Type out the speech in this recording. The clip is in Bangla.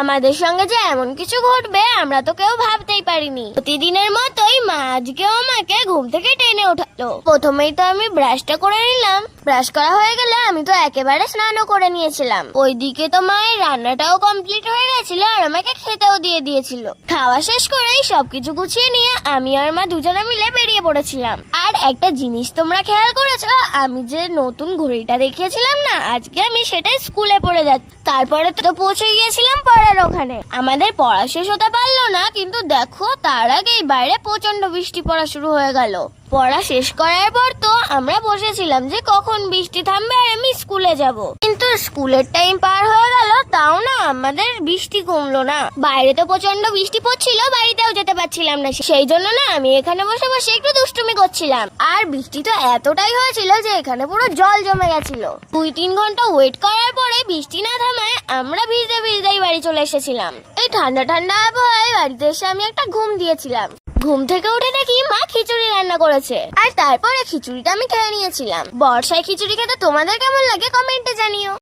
আমাদের সঙ্গে যে এমন কিছু ঘটবে আমরা তো কেউ ভাবতেই পারিনি। প্রতিদিনের মতোই মা আজকেও আমাকে ঘুম থেকে টেনে ওঠালো। প্রথমেই তো আমি ব্রাশটা করে নিলাম। ব্রাশ করা হয়ে গেলে আমি তো একেবারে স্নানও করে নিয়েছিলাম। ওইদিকে তো মায়ের রান্নাটাও কমপ্লিট হয়ে গেছিল আর আমাকে খেতেও দিয়ে দিয়েছিল। খাওয়া শেষ করেই সবকিছু গুছিয়ে নিয়ে আমি আর মা দুজনে মিলে বেরিয়ে পড়েছিলাম। আর একটা জিনিস তোমরা খেয়াল করেছো, আমি যে নতুন ঘড়িটা দেখিয়েছিলাম না, আজকে আমি সেটাই স্কুলে পড়ে যাচ্ছি। তারপরে তো পৌঁছে গিয়েছিলাম পাড়ার ওখানে। আমাদের পড়া শেষ হতে পারলো না, কিন্তু দেখো তার আগেই বাইরে প্রচন্ড বৃষ্টি পড়া শুরু হয়ে গেল। পড়া শেষ করার পর তো আমরা বসেছিলাম যে কখন বৃষ্টি থামবে আর আমি স্কুলে যাব, কিন্তু স্কুলের টাইম পার হয়ে গেল, তাও না আমাদের বৃষ্টি কমলো না। বাইরে তো প্রচন্ড বৃষ্টি পড়ছিল, বাড়িতেও যেতে পারছিলাম না। সেই জন্য না আমি এখানে বসে বসে একটু দুষ্টুমি করছিলাম। আর বৃষ্টি তো এতটাই হয়েছিল যে এখানে পুরো জল জমে গেছিল। 2-3 ঘন্টা ওয়েট করার পরে বৃষ্টি না থামায় আমরা ভিজতে ভিজতেই বাড়ি চলে এসেছিলাম। এই ঠান্ডা ঠান্ডা আবহাওয়ায় বাড়িতে এসে আমি একটা ঘুম দিয়েছিলাম। ঘুম থেকে উঠে দেখি মা খিচুড়ি রান্না করেছে, আর তারপরে খিচুড়িটা আমি খেয়ে নিয়েছিলাম। বর্ষায় খিচুড়ি খেতে তোমাদের কেমন লাগে কমেন্টে জানিও।